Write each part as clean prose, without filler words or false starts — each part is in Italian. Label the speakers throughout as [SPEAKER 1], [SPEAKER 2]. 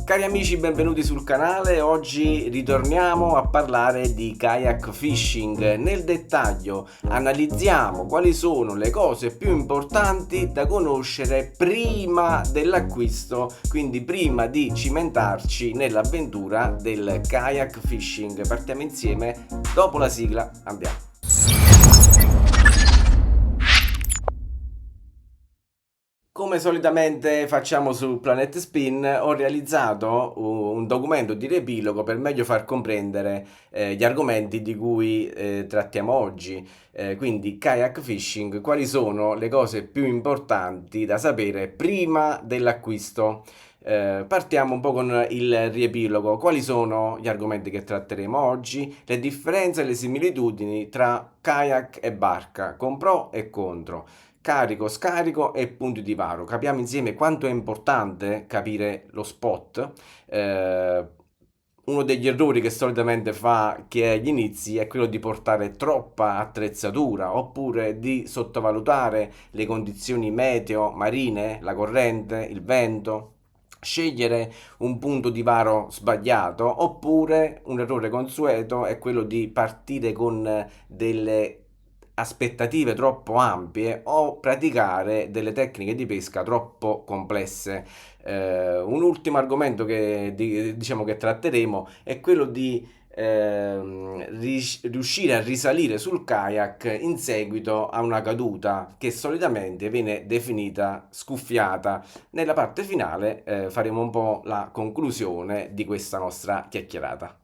[SPEAKER 1] Cari amici, benvenuti sul canale. Oggi ritorniamo a parlare di kayak fishing. Nel dettaglio analizziamo quali sono le cose più importanti da conoscere prima dell'acquisto, quindi prima di cimentarci nell'avventura del kayak fishing. Partiamo insieme dopo la sigla, andiamo. Come solitamente facciamo su Planet Spin, ho realizzato un documento di riepilogo per meglio far comprendere gli argomenti di cui trattiamo oggi. Quindi kayak fishing, quali sono le cose più importanti da sapere prima dell'acquisto? Partiamo un po' con il riepilogo. Quali sono gli argomenti che tratteremo oggi? Le differenze e le similitudini tra kayak e barca, con pro e contro, carico, scarico e punti di varo. Capiamo insieme quanto è importante capire lo spot. Eh, Uno degli errori che solitamente fa chi è agli inizi è quello di portare troppa attrezzatura oppure di sottovalutare le condizioni meteo marine, la corrente, il vento. Scegliere un punto di varo sbagliato oppure un errore consueto è quello di partire con delle aspettative troppo ampie o praticare delle tecniche di pesca troppo complesse. Un ultimo argomento diciamo che tratteremo è quello di riuscire a risalire sul kayak in seguito a una caduta che solitamente viene definita scuffiata. Nella parte finale faremo un po' la conclusione di questa nostra chiacchierata.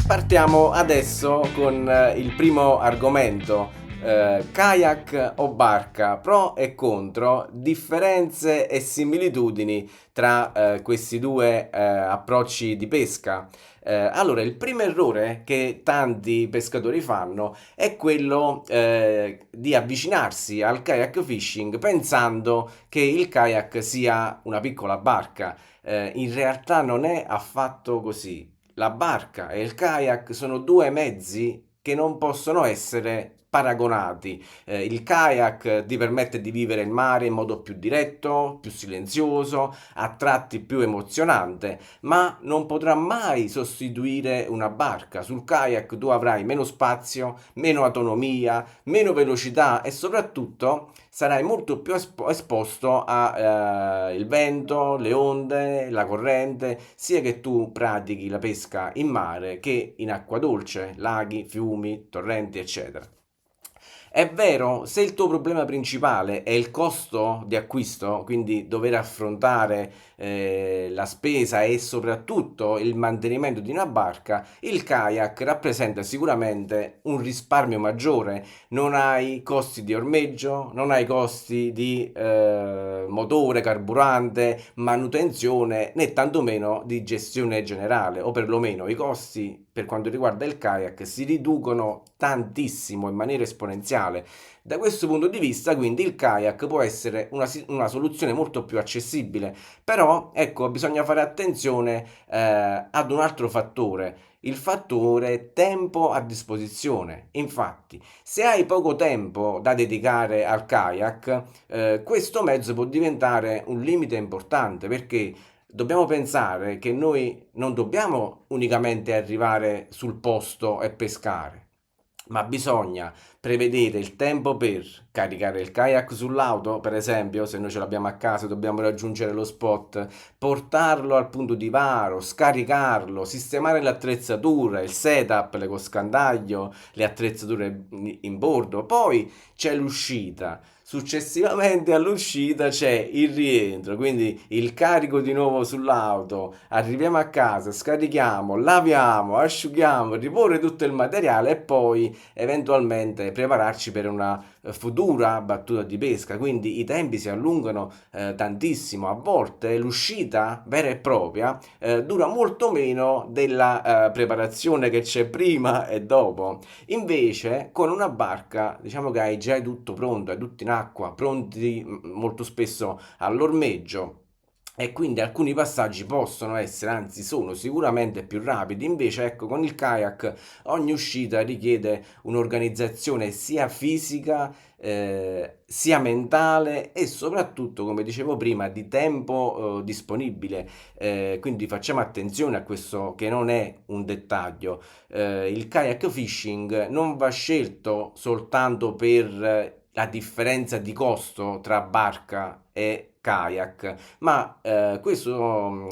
[SPEAKER 1] Partiamo adesso con il primo argomento. Kayak o barca, pro e contro, differenze e similitudini tra questi due approcci di pesca. Allora, il primo errore che tanti pescatori fanno è quello di avvicinarsi al kayak fishing pensando che il kayak sia una piccola barca. In realtà non è affatto così. La barca e il kayak sono due mezzi che non possono essere paragonati. Il kayak ti permette di vivere il mare in modo più diretto, più silenzioso, a tratti più emozionante, ma non potrà mai sostituire una barca. Sul kayak tu avrai meno spazio, meno autonomia, meno velocità e soprattutto sarai molto più esposto al vento, le onde, la corrente, sia che tu pratichi la pesca in mare che in acqua dolce, laghi, fiumi, torrenti, eccetera. È vero, se il tuo problema principale è il costo di acquisto, quindi dover affrontare la spesa e soprattutto il mantenimento di una barca, il kayak rappresenta sicuramente un risparmio maggiore. Non hai costi di ormeggio, non hai costi di motore, carburante, manutenzione, né tantomeno di gestione generale, o perlomeno i costi per quanto riguarda il kayak si riducono tantissimo in maniera esponenziale. Da questo punto di vista, quindi, il kayak può essere una soluzione molto più accessibile, però ecco, bisogna fare attenzione ad un altro fattore. Il fattore tempo a disposizione. Infatti, se hai poco tempo da dedicare al kayak, questo mezzo può diventare un limite importante perché dobbiamo pensare che noi non dobbiamo unicamente arrivare sul posto e pescare, ma bisogna prevedere il tempo per caricare il kayak sull'auto, per esempio, se noi ce l'abbiamo a casa e dobbiamo raggiungere lo spot, portarlo al punto di varo, scaricarlo, sistemare le attrezzature, il setup, le coscandaglio, le attrezzature in bordo, poi c'è l'uscita. Successivamente all'uscita c'è il rientro, quindi il carico di nuovo sull'auto, arriviamo a casa, scarichiamo, laviamo, asciughiamo, riporre tutto il materiale e poi eventualmente prepararci per una futura battuta di pesca. Quindi i tempi si allungano tantissimo, a volte l'uscita vera e propria dura molto meno della preparazione che c'è prima e dopo. Invece, con una barca, diciamo che hai già tutto pronto, hai tutto in acqua, pronti molto spesso all'ormeggio. e quindi alcuni passaggi possono essere, anzi sono sicuramente più rapidi. Invece, ecco, con il kayak ogni uscita richiede un'organizzazione sia fisica, sia mentale e soprattutto, come dicevo prima, di tempo, disponibile. Quindi facciamo attenzione a questo che non è un dettaglio. Il kayak fishing non va scelto soltanto per la differenza di costo tra barca e kayak, ma questo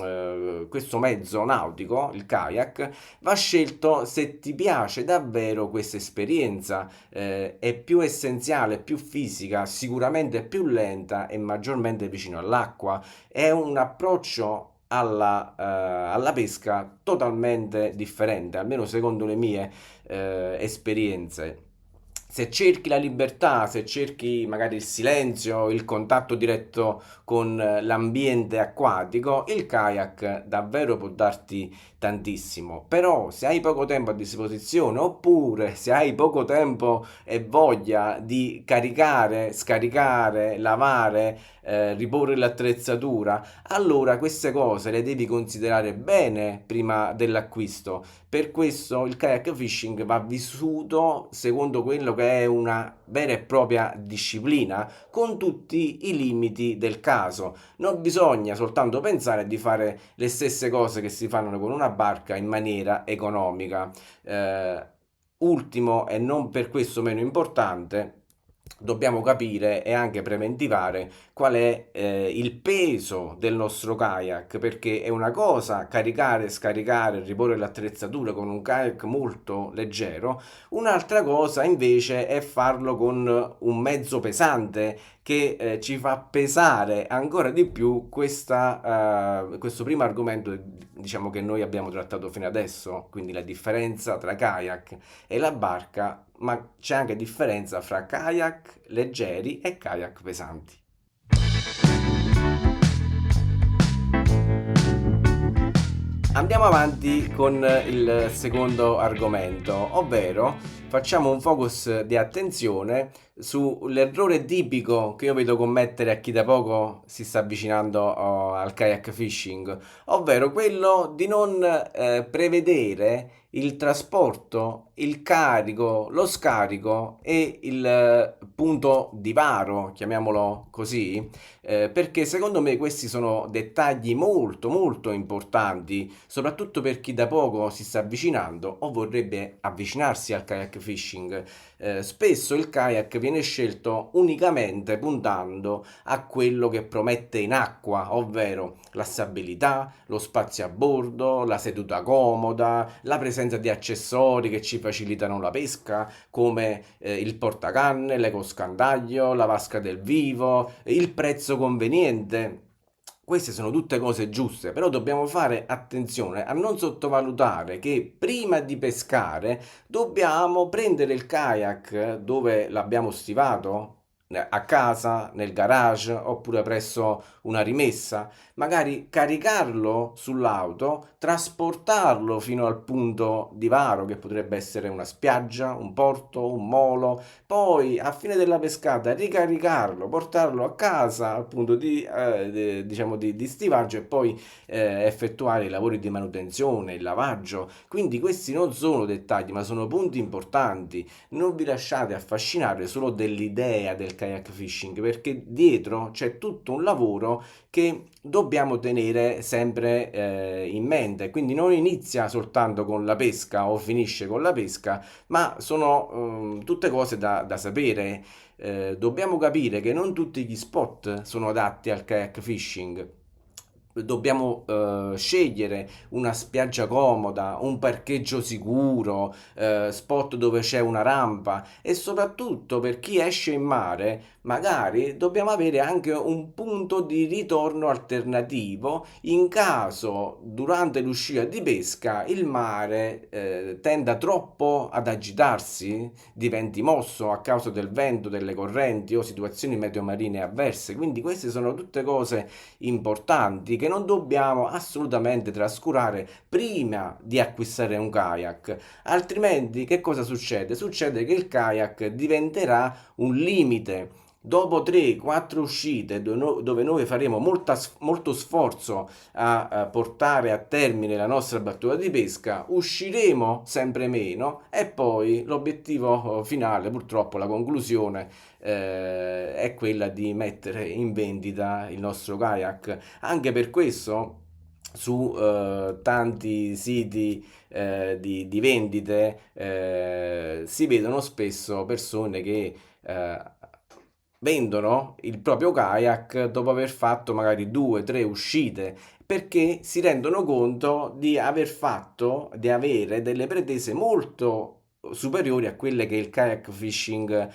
[SPEAKER 1] mezzo nautico, il kayak, va scelto se ti piace davvero questa esperienza. È più essenziale, più fisica, sicuramente più lenta e maggiormente vicino all'acqua. È un approccio alla pesca totalmente differente, almeno secondo le mie esperienze. Se cerchi la libertà, se cerchi magari il silenzio, il contatto diretto con l'ambiente acquatico, il kayak davvero può darti tantissimo. Però se hai poco tempo a disposizione oppure se hai poco tempo e voglia di caricare, scaricare, lavare, riporre l'attrezzatura, allora queste cose le devi considerare bene prima dell'acquisto. Per questo il kayak fishing va vissuto secondo quello che è una vera e propria disciplina, con tutti i limiti del caso. Non bisogna soltanto pensare di fare le stesse cose che si fanno con una barca in maniera economica. Eh, Ultimo e non per questo meno importante, dobbiamo capire e anche preventivare qual è il peso del nostro kayak, perché è una cosa caricare, scaricare, riporre l'attrezzatura con un kayak molto leggero, un'altra cosa invece è farlo con un mezzo pesante che ci fa pesare ancora di più questo primo argomento, diciamo, che noi abbiamo trattato fino adesso, quindi la differenza tra kayak e la barca, ma c'è anche differenza fra kayak leggeri e kayak pesanti. Andiamo avanti con il secondo argomento, ovvero facciamo un focus di attenzione sull'errore tipico che io vedo commettere a chi da poco si sta avvicinando al kayak fishing, ovvero quello di non prevedere il trasporto, il carico, lo scarico e il punto di varo, chiamiamolo così, perché secondo me questi sono dettagli molto molto importanti, soprattutto per chi da poco si sta avvicinando o vorrebbe avvicinarsi al kayak fishing. Spesso il kayak viene scelto unicamente puntando a quello che promette in acqua, ovvero la stabilità, lo spazio a bordo, la seduta comoda, la presenza di accessori che ci facilitano la pesca, come il portacanne, l'ecoscandaglio, la vasca del vivo, il prezzo conveniente. Queste sono tutte cose giuste, però dobbiamo fare attenzione a non sottovalutare che prima di pescare dobbiamo prendere il kayak dove l'abbiamo stivato, a casa, nel garage oppure presso una rimessa, magari caricarlo sull'auto, trasportarlo fino al punto di varo che potrebbe essere una spiaggia, un porto, un molo, poi a fine della pescata ricaricarlo, portarlo a casa al punto diciamo di stivaggio e poi effettuare i lavori di manutenzione, il lavaggio. Quindi questi non sono dettagli, ma sono punti importanti. Non vi lasciate affascinare solo dell'idea del kayak fishing, perché dietro c'è tutto un lavoro che dobbiamo tenere sempre in mente. Quindi non inizia soltanto con la pesca o finisce con la pesca, ma sono tutte cose da sapere. Dobbiamo capire che non tutti gli spot sono adatti al kayak fishing. Dobbiamo scegliere una spiaggia comoda, un parcheggio sicuro, spot dove c'è una rampa e soprattutto per chi esce in mare, magari dobbiamo avere anche un punto di ritorno alternativo in caso durante l'uscita di pesca il mare tenda troppo ad agitarsi, diventi mosso a causa del vento, delle correnti o situazioni meteomarine avverse. Quindi queste sono tutte cose importanti che non dobbiamo assolutamente trascurare prima di acquistare un kayak, altrimenti che cosa succede? Succede che il kayak diventerà un limite dopo 3-4 uscite dove noi faremo molto sforzo a portare a termine la nostra battuta di pesca, usciremo sempre meno e poi l'obiettivo finale, purtroppo la conclusione, è quella di mettere in vendita il nostro kayak. Anche per questo su tanti siti di vendite si vedono spesso persone che eh, vendono il proprio kayak dopo aver fatto magari 2 o 3 uscite perché si rendono conto di avere delle pretese molto superiori a quelle che il kayak fishing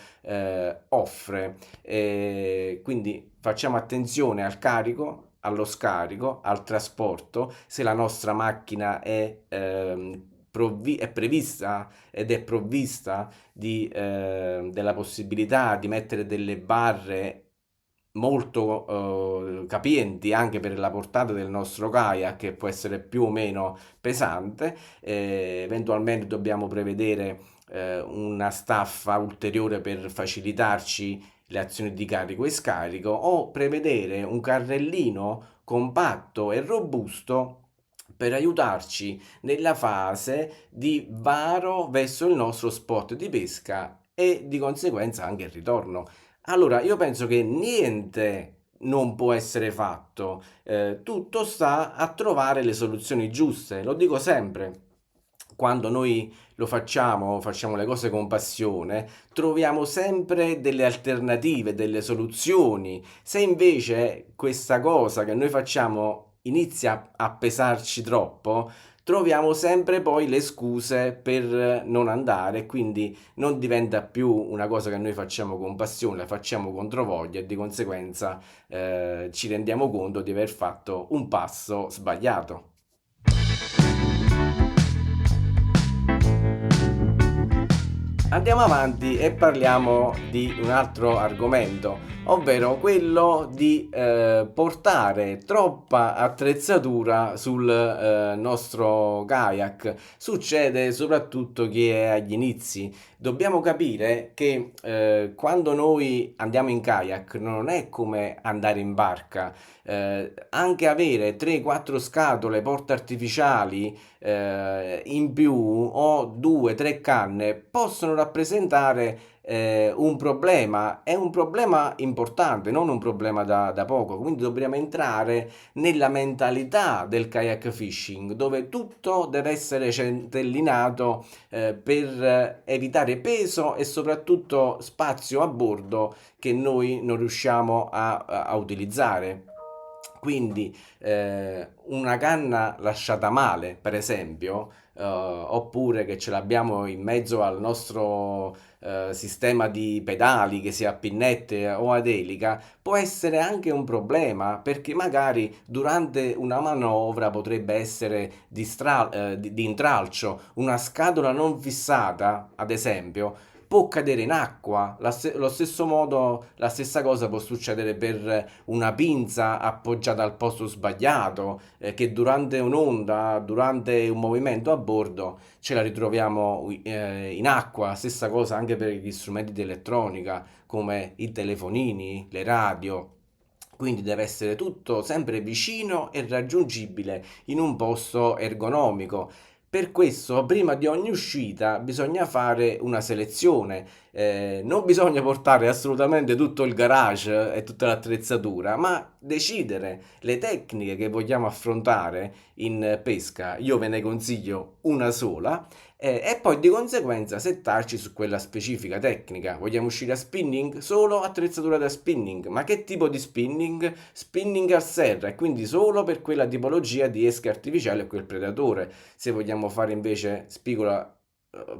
[SPEAKER 1] offre. Quindi facciamo attenzione al carico, allo scarico, al trasporto, se la nostra macchina è prevista ed è provvista della possibilità di mettere delle barre molto capienti anche per la portata del nostro kayak, che può essere più o meno pesante. Eventualmente dobbiamo prevedere una staffa ulteriore per facilitarci le azioni di carico e scarico, o prevedere un carrellino compatto e robusto per aiutarci nella fase di varo verso il nostro spot di pesca e di conseguenza anche il ritorno. Allora, io penso che niente non può essere fatto, tutto sta a trovare le soluzioni giuste, lo dico sempre. Quando noi facciamo le cose con passione, troviamo sempre delle alternative, delle soluzioni. Se invece questa cosa che noi facciamo inizia a pesarci troppo, troviamo sempre poi le scuse per non andare, quindi non diventa più una cosa che noi facciamo con passione, la facciamo contro voglia e di conseguenza ci rendiamo conto di aver fatto un passo sbagliato. Andiamo avanti e parliamo di un altro argomento, ovvero quello di portare troppa attrezzatura sul nostro kayak. Succede soprattutto chi è agli inizi. Dobbiamo capire che quando noi andiamo in kayak non è come andare in barca. Anche avere 3-4 scatole porta artificiali in più o 2 o 3 canne possono rappresentare un problema. È un problema importante, non un problema da poco. Quindi dobbiamo entrare nella mentalità del kayak fishing, dove tutto deve essere centellinato per evitare peso e soprattutto spazio a bordo che noi non riusciamo a utilizzare. Quindi una canna lasciata male, per esempio, oppure che ce l'abbiamo in mezzo al nostro sistema di pedali, che sia a pinnette o ad elica, può essere anche un problema perché magari durante una manovra potrebbe essere di intralcio, una scatola non fissata, ad esempio, può cadere in acqua. Lo stesso modo, la stessa cosa può succedere per una pinza appoggiata al posto sbagliato, che durante un'onda, durante un movimento a bordo, ce la ritroviamo in acqua. Stessa cosa anche per gli strumenti di elettronica, come i telefonini, le radio. Quindi deve essere tutto sempre vicino e raggiungibile in un posto ergonomico. Per questo, prima di ogni uscita, bisogna fare una selezione. Non bisogna portare assolutamente tutto il garage e tutta l'attrezzatura, ma decidere le tecniche che vogliamo affrontare in pesca. Io ve ne consiglio una sola. E poi di conseguenza settarci su quella specifica tecnica. Vogliamo uscire a spinning? Solo attrezzatura da spinning. Ma che tipo di spinning? Spinning a serra e quindi solo per quella tipologia di esche artificiali e quel predatore. Se vogliamo fare invece spigola,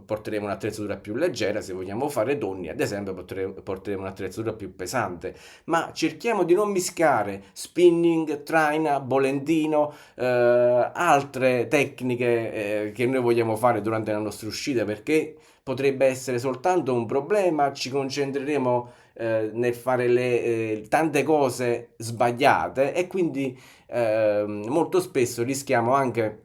[SPEAKER 1] porteremo un'attrezzatura più leggera. Se vogliamo fare tonni, ad esempio, porteremo un'attrezzatura più pesante. Ma cerchiamo di non mischiare spinning, traina, bolentino, altre tecniche che noi vogliamo fare durante la nostra uscita, perché potrebbe essere soltanto un problema. Ci concentreremo nel fare tante cose sbagliate e quindi molto spesso rischiamo anche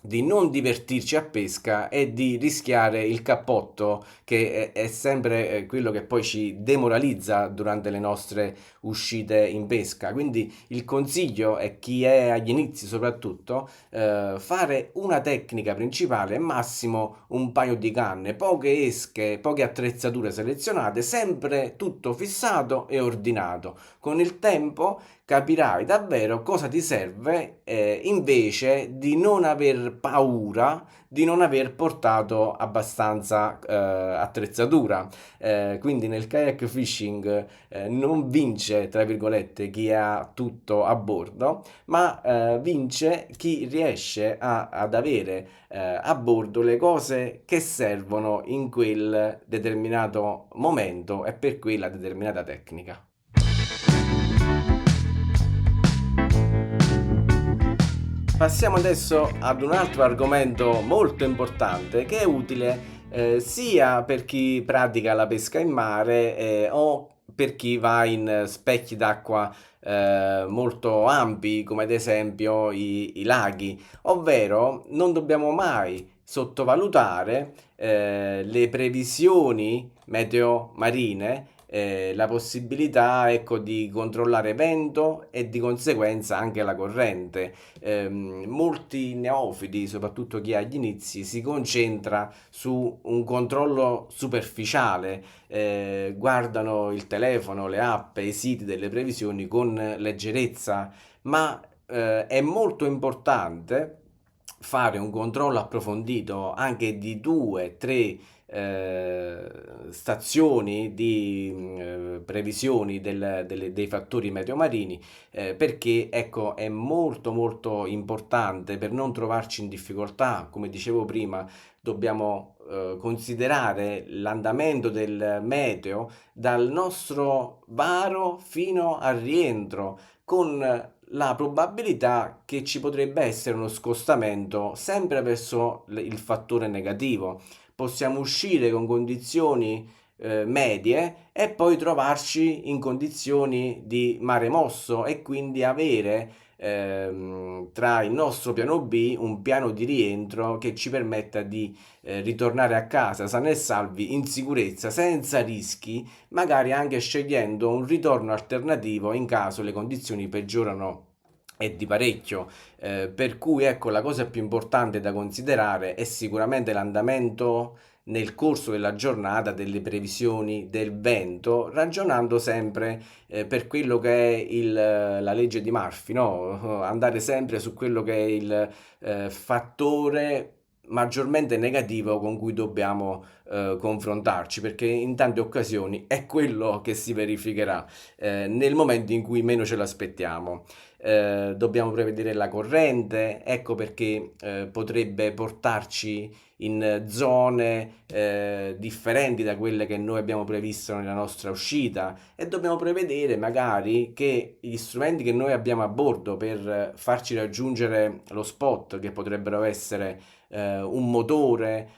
[SPEAKER 1] di non divertirci a pesca e di rischiare il cappotto, che è sempre quello che poi ci demoralizza durante le nostre uscite in pesca. Quindi il consiglio è chi è agli inizi soprattutto fare una tecnica principale, massimo un paio di canne, poche esche, poche attrezzature selezionate, sempre tutto fissato e ordinato. Con il tempo capirai davvero cosa ti serve, invece di non aver paura di non aver portato abbastanza attrezzatura. Quindi nel kayak fishing non vince, tra virgolette, chi ha tutto a bordo, ma vince chi riesce ad avere a bordo le cose che servono in quel determinato momento e per quella determinata tecnica. Passiamo adesso ad un altro argomento molto importante che è utile sia per chi pratica la pesca in mare o per chi va in specchi d'acqua molto ampi, come ad esempio i laghi, ovvero non dobbiamo mai sottovalutare le previsioni meteo marine, la possibilità, ecco, di controllare vento e di conseguenza anche la corrente. Molti neofiti, soprattutto chi è agli inizi, si concentra su un controllo superficiale, guardano il telefono, le app, i siti delle previsioni con leggerezza, ma è molto importante fare un controllo approfondito anche di due, tre stazioni di previsioni dei fattori meteomarini, perché ecco è molto molto importante per non trovarci in difficoltà. Come dicevo prima, dobbiamo considerare l'andamento del meteo dal nostro varo fino al rientro, con la probabilità che ci potrebbe essere uno scostamento sempre verso il fattore negativo. Possiamo uscire con condizioni medie e poi trovarci in condizioni di mare mosso e quindi avere tra il nostro piano B un piano di rientro che ci permetta di ritornare a casa sani e salvi in sicurezza, senza rischi, magari anche scegliendo un ritorno alternativo in caso le condizioni peggiorano e di parecchio. Per cui ecco, la cosa più importante da considerare è sicuramente l'andamento nel corso della giornata delle previsioni del vento, ragionando sempre per quello che è la legge di Murphy, no? Andare sempre su quello che è il fattore maggiormente negativo con cui dobbiamo confrontarci, perché in tante occasioni è quello che si verificherà nel momento in cui meno ce l'aspettiamo. Dobbiamo prevedere la corrente, ecco perché potrebbe portarci in zone differenti da quelle che noi abbiamo previsto nella nostra uscita, e dobbiamo prevedere magari che gli strumenti che noi abbiamo a bordo per farci raggiungere lo spot, che potrebbero essere un motore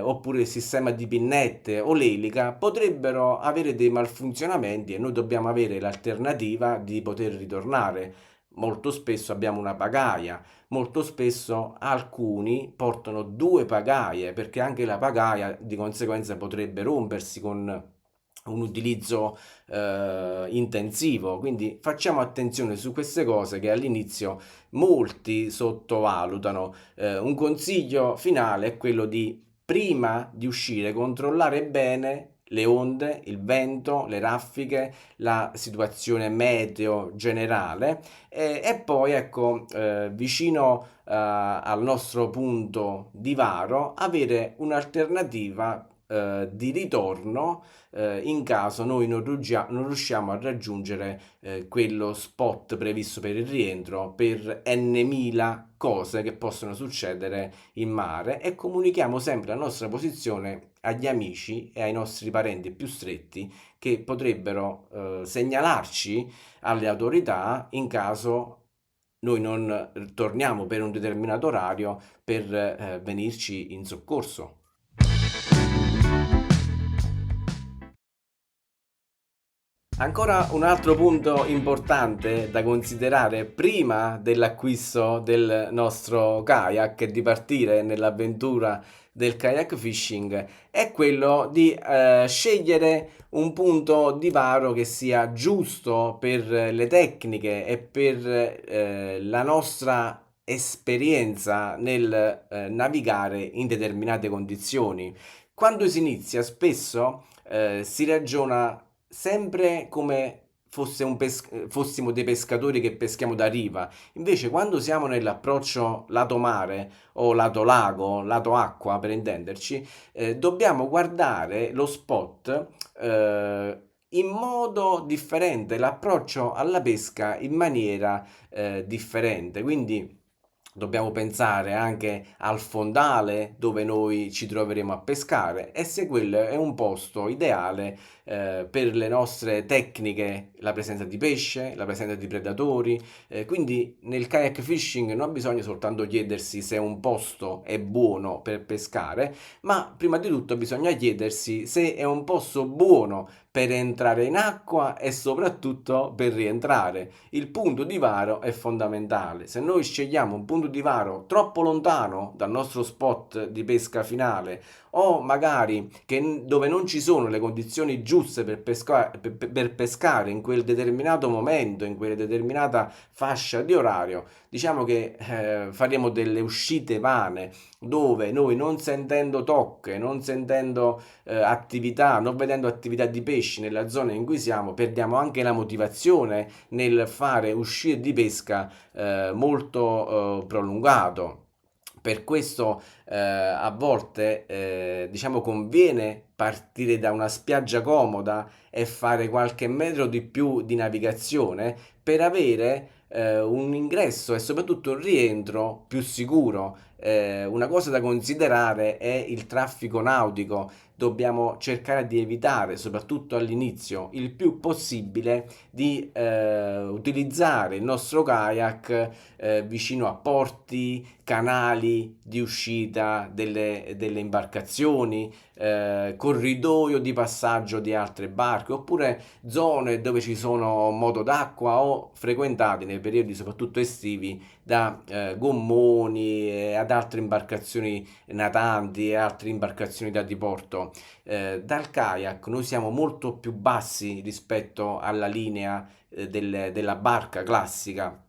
[SPEAKER 1] oppure il sistema di pinnette o l'elica, potrebbero avere dei malfunzionamenti e noi dobbiamo avere l'alternativa di poter ritornare. Molto spesso abbiamo una pagaia, molto spesso alcuni portano due pagaie, perché anche la pagaia di conseguenza potrebbe rompersi con un utilizzo intensivo. Quindi facciamo attenzione su queste cose che all'inizio molti sottovalutano. Un consiglio finale è quello di, prima di uscire, controllare bene le onde, il vento, le raffiche, la situazione meteo generale, e poi ecco, vicino al nostro punto di varo, avere un'alternativa di ritorno in caso noi non riusciamo a raggiungere quello spot previsto per il rientro per n mila cose che possono succedere in mare, e comunichiamo sempre la nostra posizione agli amici e ai nostri parenti più stretti, che potrebbero segnalarci alle autorità in caso noi non torniamo per un determinato orario per venirci in soccorso. Ancora un altro punto importante da considerare prima dell'acquisto del nostro kayak e di partire nell'avventura del kayak fishing è quello di scegliere un punto di varo che sia giusto per le tecniche e per la nostra esperienza nel navigare in determinate condizioni. Quando si inizia, spesso si ragiona sempre come fossimo dei pescatori che peschiamo da riva. Invece, quando siamo nell'approccio lato mare o lato lago, lato acqua per intenderci, dobbiamo guardare lo spot in modo differente, l'approccio alla pesca in maniera differente. Quindi dobbiamo pensare anche al fondale dove noi ci troveremo a pescare e se quello è un posto ideale per le nostre tecniche, la presenza di pesce, la presenza di predatori. Quindi nel kayak fishing non bisogna soltanto chiedersi se un posto è buono per pescare, ma prima di tutto bisogna chiedersi se è un posto buono per entrare in acqua e soprattutto per rientrare. Il punto di varo è fondamentale. Se noi scegliamo un punto di varo troppo lontano dal nostro spot di pesca finale o magari dove non ci sono le condizioni giuste per pescare in quel determinato momento, in quella determinata fascia di orario, diciamo che faremo delle uscite vane dove noi non sentendo tocche, non sentendo attività, non vedendo attività di pesci nella zona in cui siamo, perdiamo anche la motivazione nel fare uscire di pesca molto prolungato. Per questo a volte diciamo conviene partire da una spiaggia comoda e fare qualche metro di più di navigazione per avere un ingresso e soprattutto un rientro più sicuro. Una cosa da considerare è il traffico nautico. Dobbiamo cercare di evitare, soprattutto all'inizio, il più possibile di utilizzare il nostro kayak vicino a porti, canali di uscita delle imbarcazioni, corridoio di passaggio di altre barche, oppure zone dove ci sono moto d'acqua o frequentate nei periodi soprattutto estivi da gommoni e ad altre imbarcazioni natanti e altre imbarcazioni da diporto. Dal kayak noi siamo molto più bassi rispetto alla linea della barca classica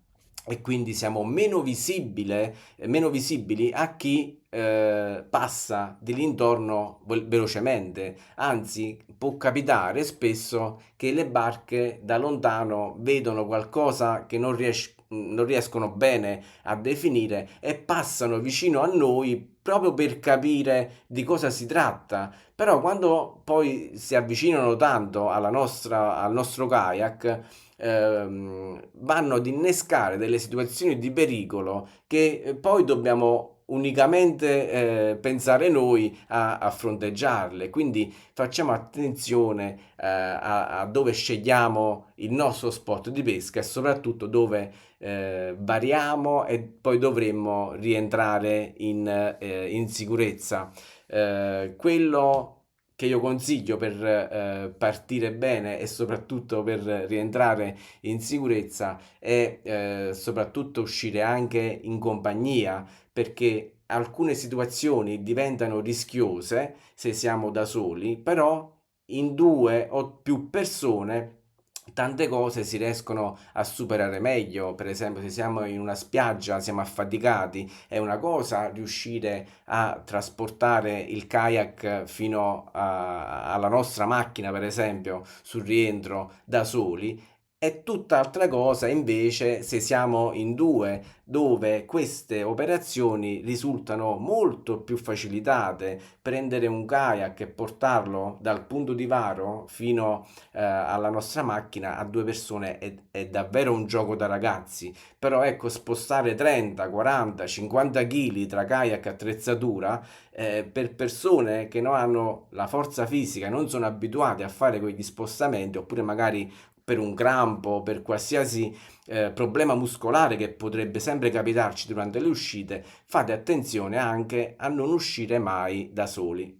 [SPEAKER 1] e quindi siamo meno visibili a chi passa di lì intorno velocemente. Anzi, può capitare spesso che le barche da lontano vedono qualcosa che non riescono bene a definire e passano vicino a noi proprio per capire di cosa si tratta. Però quando poi si avvicinano tanto al nostro kayak, vanno ad innescare delle situazioni di pericolo che poi dobbiamo unicamente pensare noi a fronteggiarle. Quindi facciamo attenzione a dove scegliamo il nostro spot di pesca e soprattutto dove variamo e poi dovremmo rientrare in sicurezza. Quello che io consiglio per partire bene e soprattutto per rientrare in sicurezza è soprattutto uscire anche in compagnia perché alcune situazioni diventano rischiose se siamo da soli, però in due o più persone tante cose si riescono a superare meglio. Per esempio, se siamo in una spiaggia, siamo affaticati, è una cosa riuscire a trasportare il kayak fino alla nostra macchina, per esempio, sul rientro da soli. È tutt'altra cosa invece se siamo in due, dove queste operazioni risultano molto più facilitate. Prendere un kayak e portarlo dal punto di varo fino alla nostra macchina a due persone è davvero un gioco da ragazzi. Però ecco, spostare 30, 40, 50 kg tra kayak e attrezzatura per persone che non hanno la forza fisica, non sono abituate a fare quegli spostamenti, oppure magari per un crampo, per qualsiasi problema muscolare che potrebbe sempre capitarci durante le uscite, fate attenzione anche a non uscire mai da soli.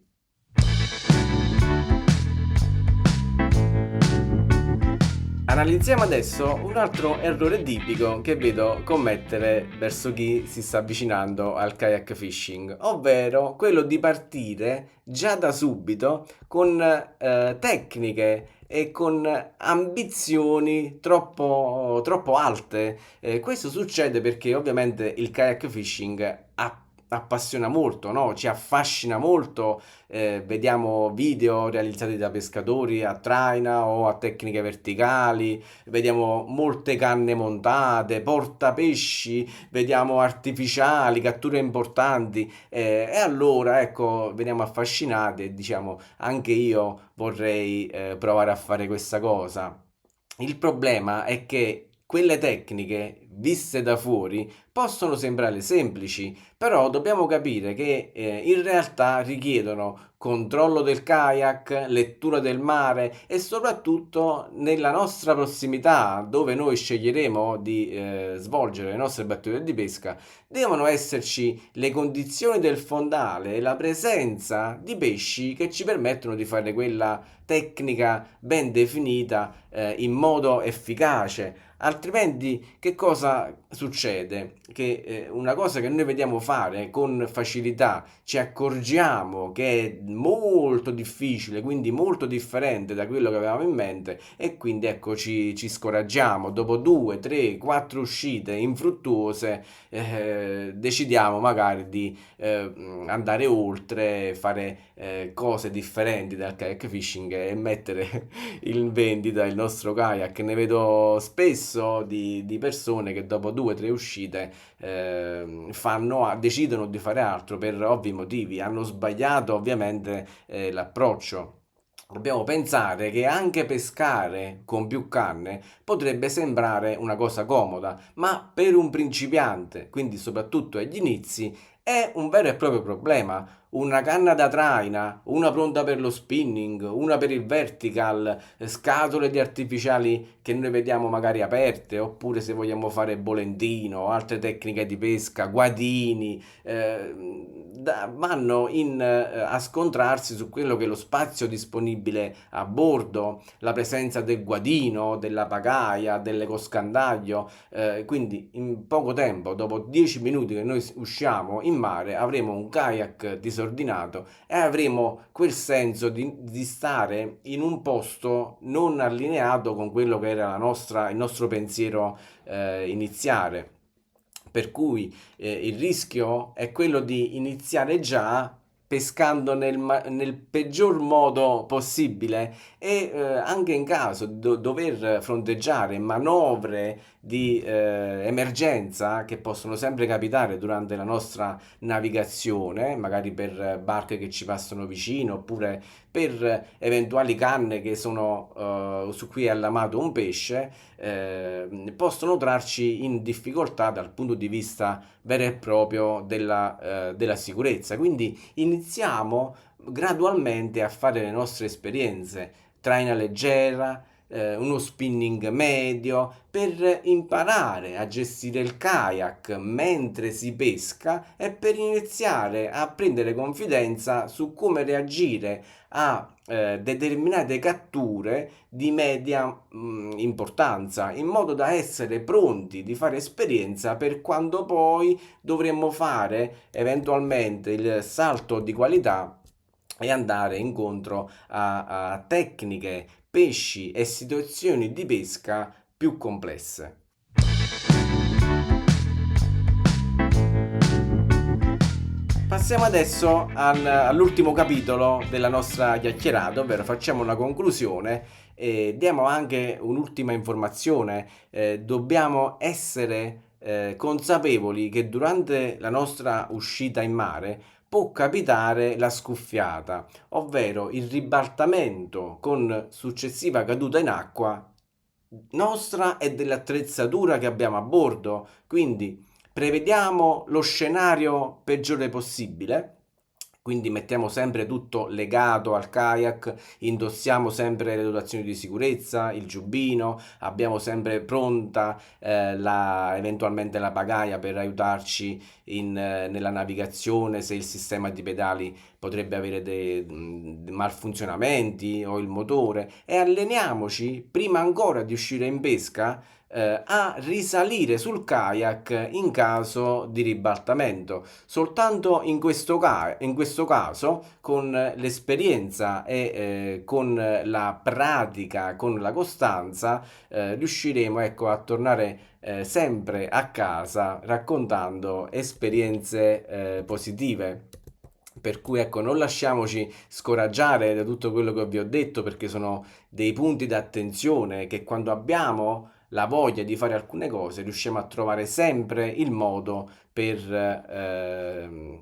[SPEAKER 1] Analizziamo adesso un altro errore tipico che vedo commettere verso chi si sta avvicinando al kayak fishing, ovvero quello di partire già da subito con tecniche e con ambizioni troppo alte. Questo succede perché ovviamente il kayak fishing appassiona molto, no? Ci affascina molto. Vediamo video realizzati da pescatori a traina o a tecniche verticali, vediamo molte canne montate, portapesci, vediamo artificiali, catture importanti, e allora ecco, veniamo affascinati e diciamo anche io vorrei provare a fare questa cosa. Il problema è che quelle tecniche, viste da fuori, possono sembrare semplici, però dobbiamo capire che in realtà richiedono controllo del kayak, lettura del mare e soprattutto nella nostra prossimità, dove noi sceglieremo di svolgere le nostre battute di pesca, devono esserci le condizioni del fondale e la presenza di pesci che ci permettono di fare quella tecnica ben definita in modo efficace. Altrimenti che cosa succede? Che una cosa che noi vediamo fare con facilità, ci accorgiamo che è molto difficile, quindi molto differente da quello che avevamo in mente e quindi ecco ci scoraggiamo. Dopo 2, 3, 4 uscite infruttuose decidiamo magari di andare oltre, fare cose differenti dal kayak fishing e mettere in vendita il nostro kayak. Ne vedo spesso di persone che dopo 2 o 3 uscite decidono di fare altro per ovvi motivi. Hanno sbagliato ovviamente l'approccio. Dobbiamo pensare che anche pescare con più canne potrebbe sembrare una cosa comoda, ma per un principiante, quindi soprattutto agli inizi, è un vero e proprio problema. Una canna da traina, una pronta per lo spinning, una per il vertical, scatole di artificiali che noi vediamo magari aperte, oppure se vogliamo fare bolentino, altre tecniche di pesca, guadini, a scontrarsi su quello che è lo spazio disponibile a bordo, la presenza del guadino, della pagaia, dell'ecoscandaglio. Quindi in poco tempo, dopo 10 minuti che noi usciamo in mare, avremo un kayak disordinato e avremo quel senso di stare in un posto non allineato con quello che era il nostro pensiero iniziale. Per cui il rischio è quello di iniziare già pescando nel peggior modo possibile e anche in caso di dover fronteggiare manovre di emergenza che possono sempre capitare durante la nostra navigazione, magari per barche che ci passano vicino oppure per eventuali canne che sono su cui è allamato un pesce, possono trarci in difficoltà dal punto di vista vero e proprio della sicurezza. Quindi iniziamo gradualmente a fare le nostre esperienze, traina leggera, uno spinning medio, per imparare a gestire il kayak mentre si pesca e per iniziare a prendere confidenza su come reagire a determinate catture di media importanza, in modo da essere pronti di fare esperienza per quando poi dovremmo fare eventualmente il salto di qualità e andare incontro a tecniche, pesci e situazioni di pesca più complesse. Passiamo adesso all'ultimo capitolo della nostra chiacchierata, ovvero facciamo una conclusione e diamo anche un'ultima informazione. Dobbiamo essere consapevoli che durante la nostra uscita in mare può capitare la scuffiata, ovvero il ribaltamento con successiva caduta in acqua nostra e dell'attrezzatura che abbiamo a bordo. Quindi prevediamo lo scenario peggiore possibile, Quindi mettiamo sempre tutto legato al kayak, indossiamo sempre le dotazioni di sicurezza, il giubbino, abbiamo sempre pronta eventualmente la pagaia per aiutarci nella navigazione se il sistema di pedali potrebbe avere dei malfunzionamenti o il motore, e alleniamoci prima ancora di uscire in pesca a risalire sul kayak in caso di ribaltamento. Soltanto in questo caso, con l'esperienza e con la pratica, con la costanza, riusciremo, ecco, a tornare sempre a casa raccontando esperienze positive. Per cui ecco, non lasciamoci scoraggiare da tutto quello che vi ho detto, perché sono dei punti d'attenzione che, quando abbiamo la voglia di fare alcune cose, riusciamo a trovare sempre il modo per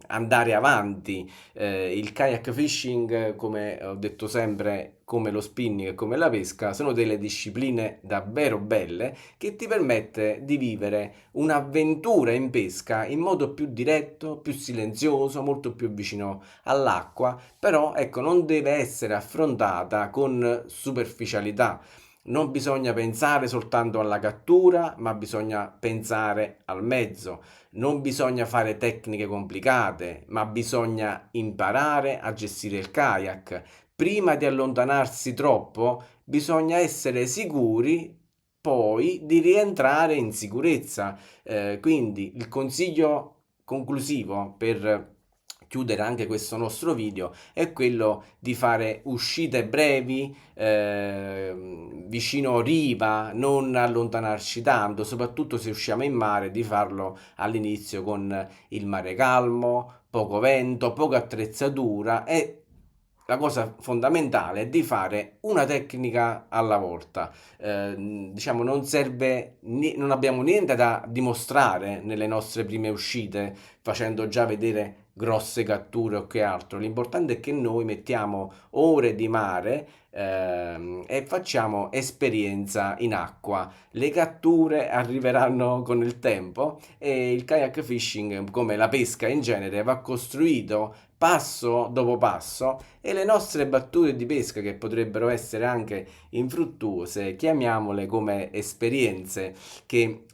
[SPEAKER 1] andare avanti. Il kayak fishing, come ho detto sempre, come lo spinning e come la pesca, sono delle discipline davvero belle che ti permette di vivere un'avventura in pesca in modo più diretto, più silenzioso, molto più vicino all'acqua, però ecco, non deve essere affrontata con superficialità. Non bisogna pensare soltanto alla cattura, ma bisogna pensare al mezzo. Non bisogna fare tecniche complicate, ma bisogna imparare a gestire il kayak. Prima di allontanarsi troppo, bisogna essere sicuri poi di rientrare in sicurezza. Quindi il consiglio conclusivo per chiudere anche questo nostro video è quello di fare uscite brevi vicino riva, non allontanarci tanto, soprattutto se usciamo in mare, di farlo all'inizio con il mare calmo, poco vento, poca attrezzatura, e la cosa fondamentale è di fare una tecnica alla volta. Diciamo, non serve, non abbiamo niente da dimostrare nelle nostre prime uscite, facendo già vedere grosse catture o che altro. L'importante è che noi mettiamo ore di mare e facciamo esperienza in acqua. Le catture arriveranno con il tempo, e il kayak fishing, come la pesca in genere, va costruito passo dopo passo, e le nostre battute di pesca, che potrebbero essere anche infruttuose, chiamiamole come esperienze che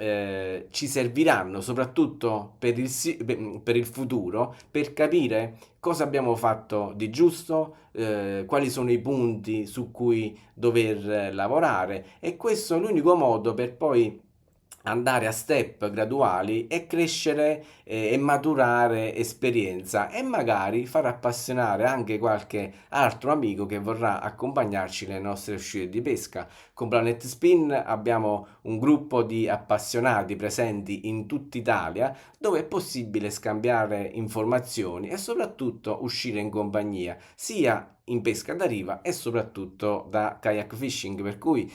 [SPEAKER 1] ci serviranno soprattutto per il futuro, per capire cosa abbiamo fatto di giusto, quali sono i punti su cui dover lavorare, e questo è l'unico modo per poi andare a step graduali e crescere e maturare esperienza, e magari far appassionare anche qualche altro amico che vorrà accompagnarci nelle nostre uscite di pesca. Con Planet Spin abbiamo un gruppo di appassionati presenti in tutta Italia, dove è possibile scambiare informazioni e soprattutto uscire in compagnia, sia in pesca da riva e soprattutto da kayak fishing. Per cui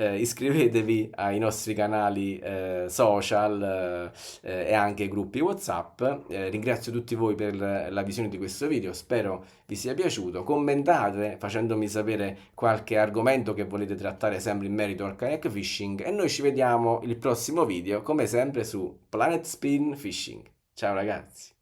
[SPEAKER 1] iscrivetevi ai nostri canali social e anche ai gruppi WhatsApp. Ringrazio tutti voi per la visione di questo video, spero vi sia piaciuto. Commentate facendomi sapere qualche argomento che volete trattare sempre in merito al kayak fishing, e noi ci vediamo il prossimo video, come sempre, su Planet Spin Fishing. Ciao ragazzi!